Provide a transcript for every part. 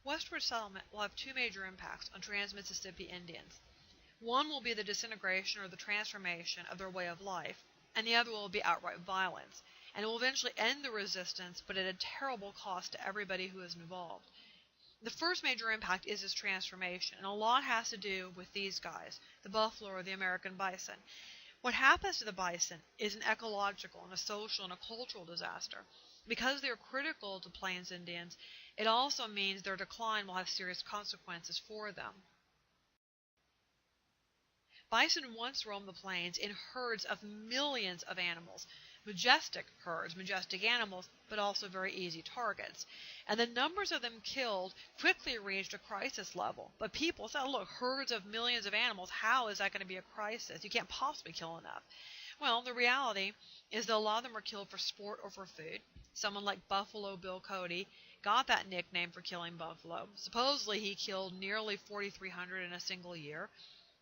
Westward settlement will have two major impacts on trans-Mississippi Indians. One will be the disintegration or the transformation of their way of life, and the other will be outright violence, and it will eventually end the resistance, but at a terrible cost to everybody who is involved. The first major impact is this transformation, and a lot has to do with these guys, the buffalo or the American bison. What happens to the bison is an ecological and a social and a cultural disaster. Because they are critical to Plains Indians, it also means their decline will have serious consequences for them. Bison once roamed the plains in herds of millions of animals, majestic herds, majestic animals, but also very easy targets. And the numbers of them killed quickly reached a crisis level. But people said, look, herds of millions of animals, how is that going to be a crisis? You can't possibly kill enough. Well, the reality is that a lot of them were killed for sport or for food. Someone like Buffalo Bill Cody got that nickname for killing buffalo. Supposedly he killed nearly 4,300 in a single year.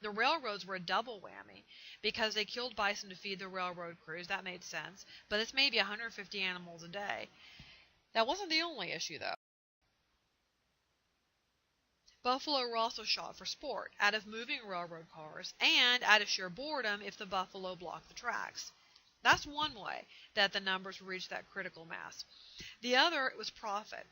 The railroads were a double whammy because they killed bison to feed the railroad crews. That made sense. But it's maybe 150 animals a day. That wasn't the only issue, though. Buffalo were also shot for sport, out of moving railroad cars, and out of sheer boredom if the buffalo blocked the tracks. That's one way that the numbers reached that critical mass. The other was profit.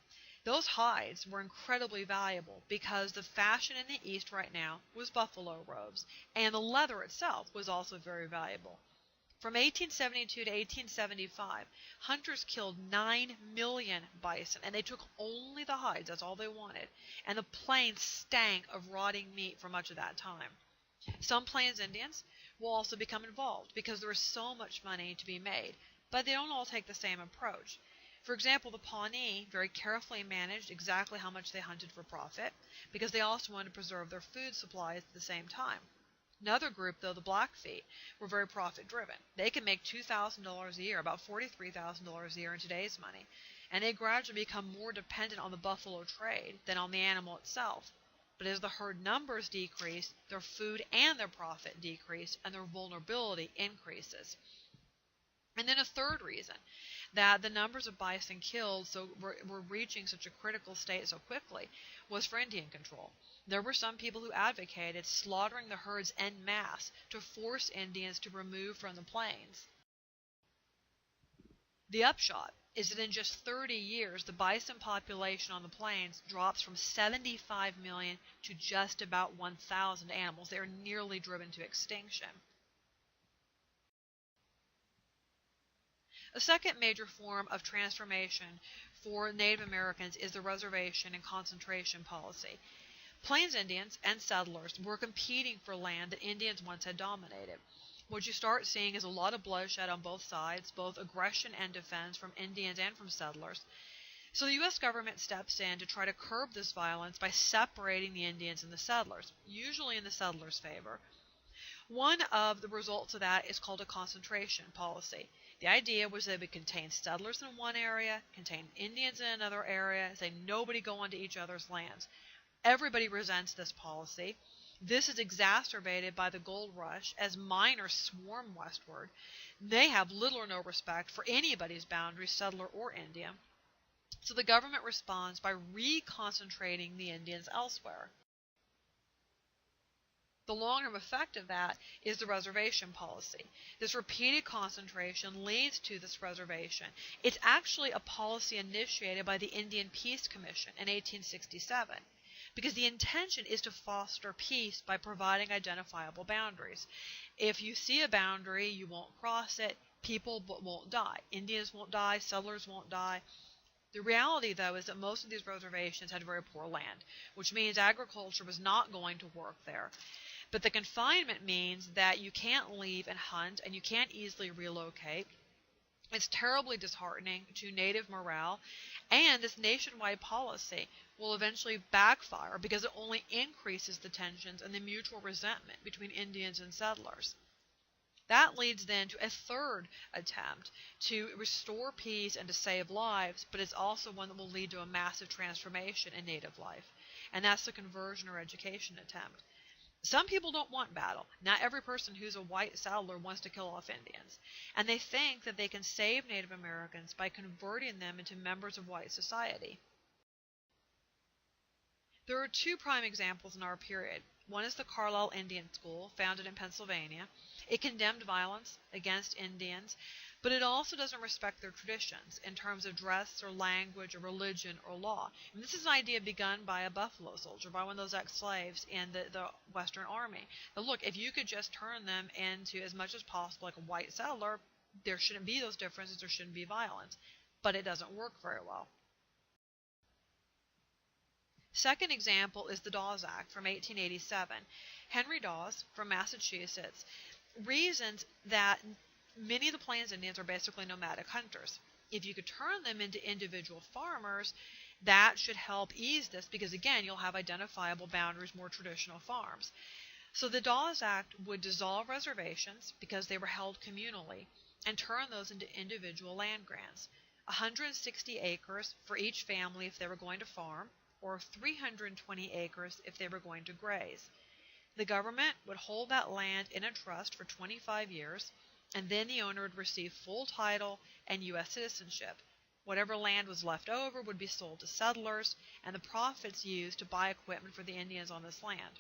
Those hides were incredibly valuable because the fashion in the East right now was buffalo robes, and the leather itself was also very valuable. From 1872 to 1875, hunters killed 9 million bison, and they took only the hides. That's all they wanted. And the plains stank of rotting meat for much of that time. Some Plains Indians will also become involved because there is so much money to be made, but they don't all take the same approach. For example, the Pawnee very carefully managed exactly how much they hunted for profit because they also wanted to preserve their food supplies at the same time. Another group, though, the Blackfeet, were very profit-driven. They could make $2,000 a year, about $43,000 a year in today's money, and they gradually become more dependent on the buffalo trade than on the animal itself. But as the herd numbers decrease, their food and their profit decrease, and their vulnerability increases. And then a third reason that the numbers of bison killed were reaching such a critical state so quickly was for Indian control. There were some people who advocated slaughtering the herds en masse to force Indians to remove from the plains. The upshot is that in just 30 years, the bison population on the plains drops from 75 million to just about 1,000 animals. They are nearly driven to extinction. A second major form of transformation for Native Americans is the reservation and concentration policy. Plains Indians and settlers were competing for land that Indians once had dominated. What you start seeing is a lot of bloodshed on both sides, both aggression and defense from Indians and from settlers. So the U.S. government steps in to try to curb this violence by separating the Indians and the settlers, usually in the settlers' favor. One of the results of that is called a concentration policy. The idea was that it would contain settlers in one area, contain Indians in another area, say nobody go onto each other's lands. Everybody resents this policy. This is exacerbated by the gold rush as miners swarm westward. They have little or no respect for anybody's boundaries, settler or Indian. So the government responds by reconcentrating the Indians elsewhere. The long-term effect of that is the reservation policy. This repeated concentration leads to this reservation. It's actually a policy initiated by the Indian Peace Commission in 1867 because the intention is to foster peace by providing identifiable boundaries. If you see a boundary, you won't cross it, people won't die. Indians won't die, settlers won't die. The reality, though, is that most of these reservations had very poor land, which means agriculture was not going to work there. But the confinement means that you can't leave and hunt, and you can't easily relocate. It's terribly disheartening to native morale, and this nationwide policy will eventually backfire because it only increases the tensions and the mutual resentment between Indians and settlers. That leads then to a third attempt to restore peace and to save lives, but it's also one that will lead to a massive transformation in native life, and that's the conversion or education attempt. Some people don't want battle. Not every person who's a white settler wants to kill off Indians. And they think that they can save Native Americans by converting them into members of white society. There are two prime examples in our period. One is the Carlisle Indian School, founded in Pennsylvania. It condemned violence against Indians, but it also doesn't respect their traditions in terms of dress or language or religion or law. And this is an idea begun by a buffalo soldier, by one of those ex-slaves in the Western Army. Now look, if you could just turn them into as much as possible like a white settler, there shouldn't be those differences, there shouldn't be violence. But it doesn't work very well. Second example is the Dawes Act from 1887. Henry Dawes from Massachusetts reasoned that many of the Plains Indians are basically nomadic hunters. If you could turn them into individual farmers, that should help ease this because, again, you'll have identifiable boundaries, more traditional farms. So the Dawes Act would dissolve reservations because they were held communally and turn those into individual land grants. 160 acres for each family if they were going to farm, or 320 acres if they were going to graze. The government would hold that land in a trust for 25 years, and then the owner would receive full title and U.S. citizenship. Whatever land was left over would be sold to settlers, and the profits used to buy equipment for the Indians on this land.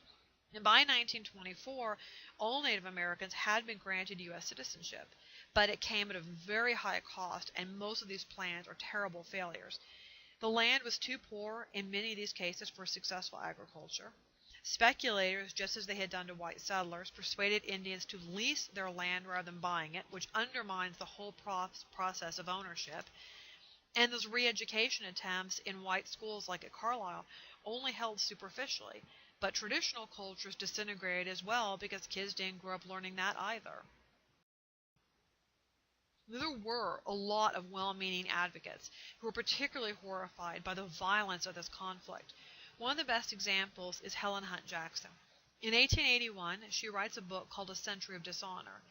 And by 1924, all Native Americans had been granted U.S. citizenship, but it came at a very high cost, and most of these plans are terrible failures. The land was too poor in many of these cases for successful agriculture. Speculators, just as they had done to white settlers, persuaded Indians to lease their land rather than buying it, which undermines the whole process of ownership. And those re-education attempts in white schools like at Carlisle only held superficially. But traditional cultures disintegrated as well because kids didn't grow up learning that either. There were a lot of well-meaning advocates who were particularly horrified by the violence of this conflict. One of the best examples is Helen Hunt Jackson. In 1881, she writes a book called A Century of Dishonor,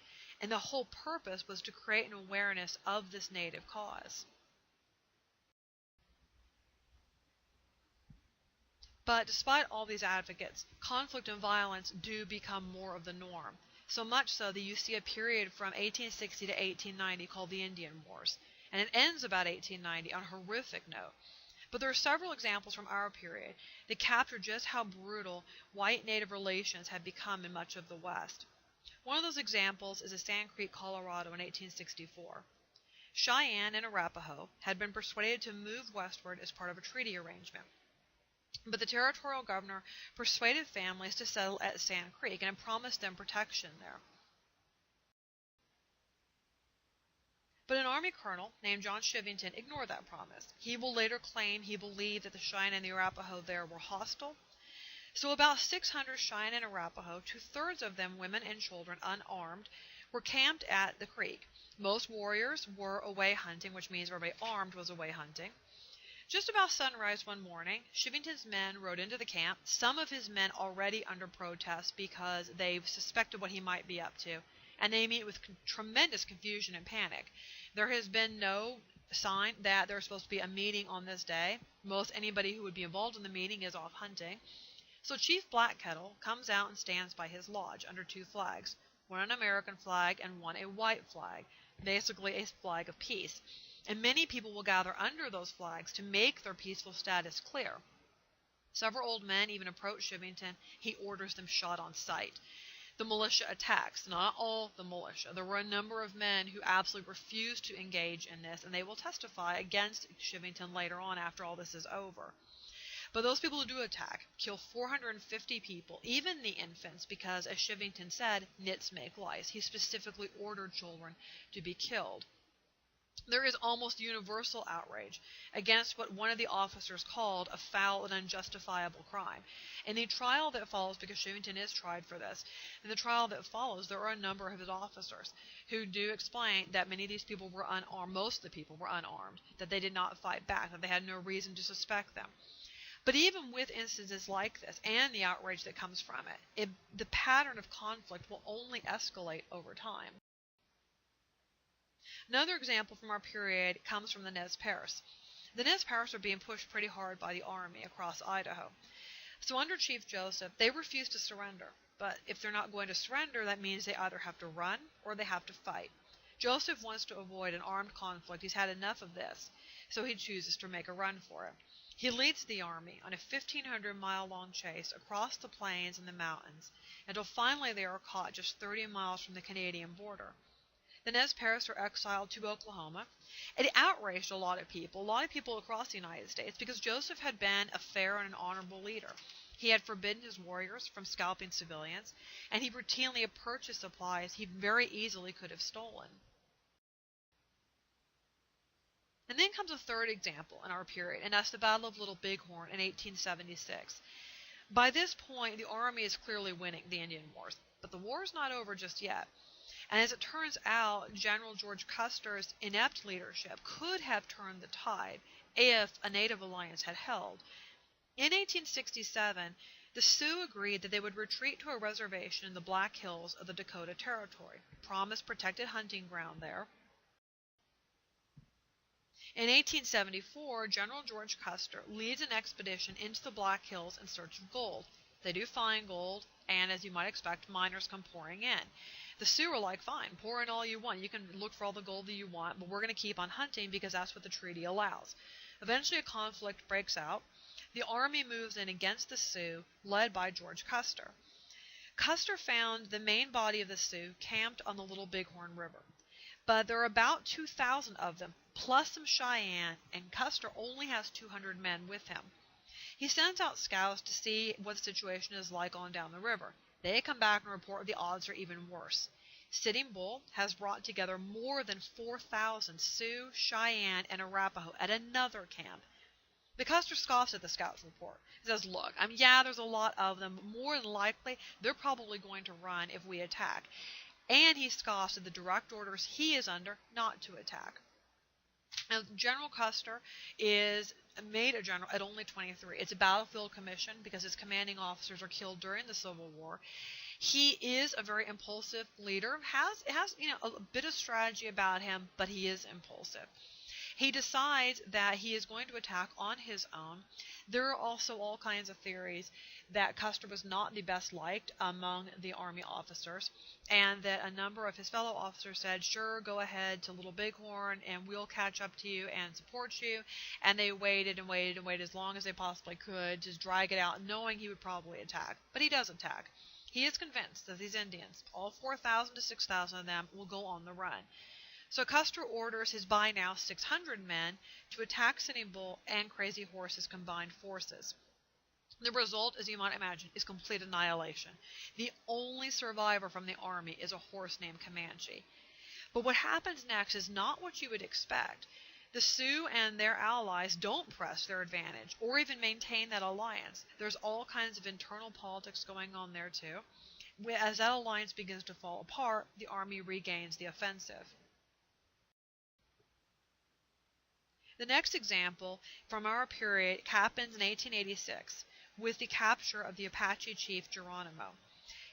and the whole purpose was to create an awareness of this Native cause. But despite all these advocates, conflict and violence do become more of the norm. So much so that you see a period from 1860 to 1890 called the Indian Wars, and it ends about 1890 on a horrific note. But there are several examples from our period that capture just how brutal white-Native relations had become in much of the West. One of those examples is at Sand Creek, Colorado in 1864. Cheyenne and Arapaho had been persuaded to move westward as part of a treaty arrangement. But the territorial governor persuaded families to settle at Sand Creek and promised them protection there. But an Army colonel named John Chivington ignored that promise. He will later claim he believed that the Cheyenne and the Arapaho there were hostile. So about 600 Cheyenne and Arapaho, 2/3 of them women and children unarmed, were camped at the creek. Most warriors were away hunting, which means everybody armed was away hunting. Just about sunrise one morning, Chivington's men rode into the camp, some of his men already under protest because they suspected what he might be up to, and they meet with tremendous confusion and panic. There has been no sign that there's supposed to be a meeting on this day. Most anybody who would be involved in the meeting is off hunting. So Chief Blackkettle comes out and stands by his lodge under two flags, one an American flag and one a white flag, basically a flag of peace. And many people will gather under those flags to make their peaceful status clear. Several old men even approach Chivington. He orders them shot on sight. The militia attacks. Not all the militia. There were a number of men who absolutely refused to engage in this, and they will testify against Chivington later on after all this is over. But those people who do attack kill 450 people, even the infants, because, as Chivington said, nits make lice. He specifically ordered children to be killed. There is almost universal outrage against what one of the officers called a foul and unjustifiable crime. In the trial that follows, because Chivington is tried for this, in the trial that follows, there are a number of his officers who do explain that many of these people were unarmed, most of the people were unarmed, that they did not fight back, that they had no reason to suspect them. But even with instances like this and the outrage that comes from it, the pattern of conflict will only escalate over time. Another example from our period comes from the Nez Perce. The Nez Perce are being pushed pretty hard by the army across Idaho. So under Chief Joseph, they refuse to surrender. But if they're not going to surrender, that means they either have to run or they have to fight. Joseph wants to avoid an armed conflict. He's had enough of this, so he chooses to make a run for it. He leads the army on a 1,500-mile-long chase across the plains and the mountains until finally they are caught just 30 miles from the Canadian border. The Nez Perce were exiled to Oklahoma. It outraged a lot of people across the United States, because Joseph had been a fair and an honorable leader. He had forbidden his warriors from scalping civilians, and he routinely had purchased supplies he very easily could have stolen. And then comes a third example in our period, and that's the Battle of Little Bighorn in 1876. By this point, the army is clearly winning the Indian Wars, but the war is not over just yet. And as it turns out, General George Custer's inept leadership could have turned the tide if a native alliance had held. In 1867, the Sioux agreed that they would retreat to a reservation in the Black Hills of the Dakota Territory, promised protected hunting ground there. In 1874, General George Custer leads an expedition into the Black Hills in search of gold. They do find gold, and as you might expect, miners come pouring in. The Sioux are like, fine, pour in all you want. You can look for all the gold that you want, but we're going to keep on hunting because that's what the treaty allows. Eventually, a conflict breaks out. The army moves in against the Sioux, led by George Custer. Custer found the main body of the Sioux camped on the Little Bighorn River. But there are about 2,000 of them, plus some Cheyenne, and Custer only has 200 men with him. He sends out scouts to see what the situation is like on down the river. They come back and report the odds are even worse. Sitting Bull has brought together more than 4,000 Sioux, Cheyenne, and Arapaho at another camp. The Custer scoffs at the scouts' report. He says, look, yeah, there's a lot of them, but more than likely, they're probably going to run if we attack. And he scoffs at the direct orders he is under not to attack. Now, General Custer is made a general at only 23. It's a battlefield commission because his commanding officers are killed during the Civil War. He is a very impulsive leader. Has a bit of strategy about him, but he is impulsive. He decides that he is going to attack on his own. There are also all kinds of theories that Custer was not the best liked among the Army officers, and that a number of his fellow officers said, sure, go ahead to Little Bighorn and we'll catch up to you and support you. And they waited and waited and waited as long as they possibly could to drag it out, knowing he would probably attack. But he does attack. He is convinced that these Indians, all 4,000 to 6,000 of them, will go on the run. So Custer orders his by now 600 men to attack Sitting Bull and Crazy Horse's combined forces. The result, as you might imagine, is complete annihilation. The only survivor from the army is a horse named Comanche. But what happens next is not what you would expect. The Sioux and their allies don't press their advantage or even maintain that alliance. There's all kinds of internal politics going on there too. As that alliance begins to fall apart, the army regains the offensive. The next example from our period happens in 1886 with the capture of the Apache chief Geronimo.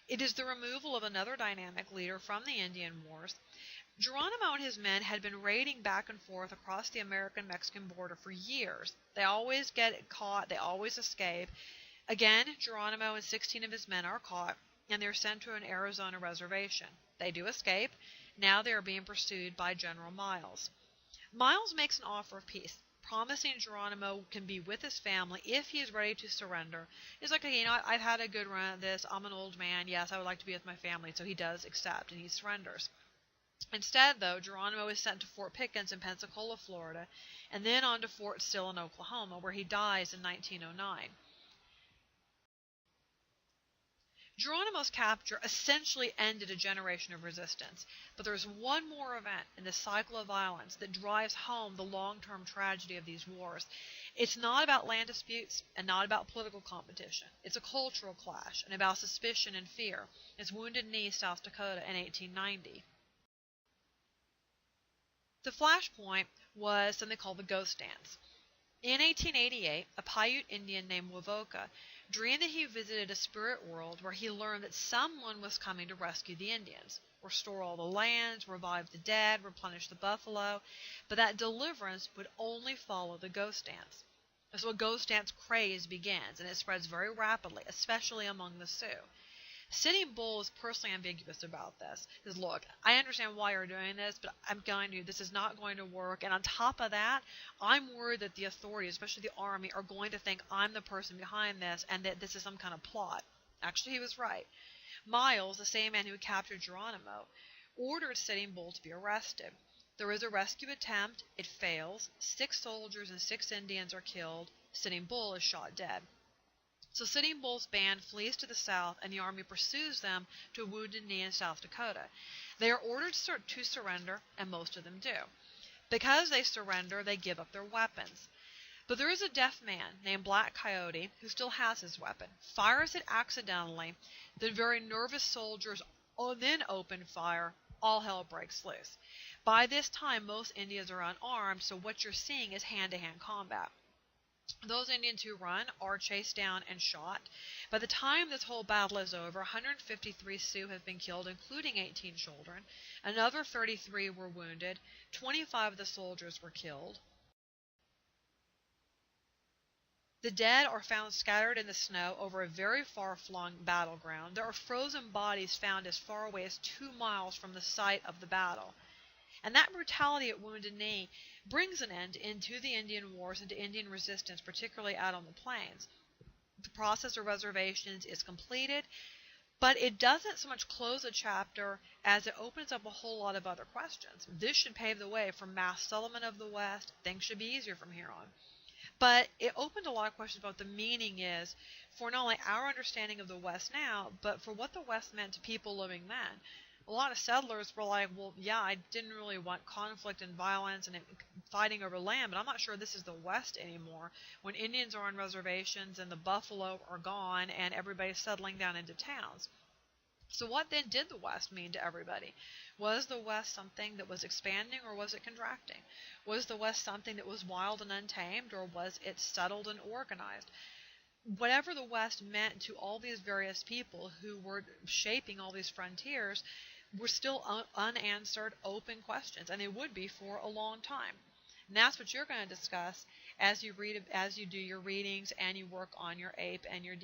It is the removal of another dynamic leader from the Indian Wars. Geronimo and his men had been raiding back and forth across the American-Mexican border for years. They always get caught, they always escape. Again, Geronimo and 16 of his men are caught, and they're sent to an Arizona reservation. They do escape. Now they are being pursued by General Miles. Miles makes an offer of peace, promising Geronimo can be with his family if he is ready to surrender. He's like, okay, I've had a good run at this. I'm an old man. Yes, I would like to be with my family. So he does accept, and he surrenders. Instead, though, Geronimo is sent to Fort Pickens in Pensacola, Florida, and then on to Fort Sill in Oklahoma, where he dies in 1909. Geronimo's capture essentially ended a generation of resistance, but there's one more event in this cycle of violence that drives home the long-term tragedy of these wars. It's not about land disputes and not about political competition. It's a cultural clash and about suspicion and fear. It's Wounded Knee, South Dakota in 1890. The flashpoint was something called the Ghost Dance. In 1888, a Paiute Indian named Wovoka dreamed that he visited a spirit world where he learned that someone was coming to rescue the Indians, restore all the lands, revive the dead, replenish the buffalo, but that deliverance would only follow the ghost dance. So a ghost dance craze begins, and it spreads very rapidly, especially among the Sioux. Sitting Bull is personally ambiguous about this. He says, look, I understand why you're doing this, but I'm telling you, this is not going to work. And on top of that, I'm worried that the authorities, especially the army, are going to think I'm the person behind this and that this is some kind of plot. Actually, he was right. Miles, the same man who captured Geronimo, ordered Sitting Bull to be arrested. There is a rescue attempt. It fails. 6 soldiers and 6 Indians are killed. Sitting Bull is shot dead. So Sitting Bull's band flees to the south, and the army pursues them to Wounded Knee in South Dakota. They are ordered to surrender, and most of them do. Because they surrender, they give up their weapons. But there is a deaf man named Black Coyote who still has his weapon, fires it accidentally. The very nervous soldiers then open fire. All hell breaks loose. By this time, most Indians are unarmed, so what you're seeing is hand-to-hand combat. Those Indians who run are chased down and shot. By the time this whole battle is over, 153 Sioux have been killed, including 18 children. Another 33 were wounded. 25 of the soldiers were killed. The dead are found scattered in the snow over a very far-flung battleground. There are frozen bodies found as far away as 2 miles from the site of the battle. And that brutality at Wounded Knee brings an end into the Indian Wars and to Indian resistance, particularly out on the plains. The process of reservations is completed, but it doesn't so much close a chapter as it opens up a whole lot of other questions. This should pave the way for mass settlement of the West. Things should be easier from here on. But it opened a lot of questions about what the meaning is for not only our understanding of the West now, but for what the West meant to people living then. A lot of settlers were like, well, yeah, I didn't really want conflict and violence and fighting over land, but I'm not sure this is the West anymore, when Indians are on reservations and the buffalo are gone and everybody's settling down into towns. So what then did the West mean to everybody? Was the West something that was expanding, or was it contracting? Was the West something that was wild and untamed, or was it settled and organized? Whatever the West meant to all these various people who were shaping all these frontiers were still unanswered, open questions, and they would be for a long time. And that's what you're going to discuss as you do your readings and you work on your APE and your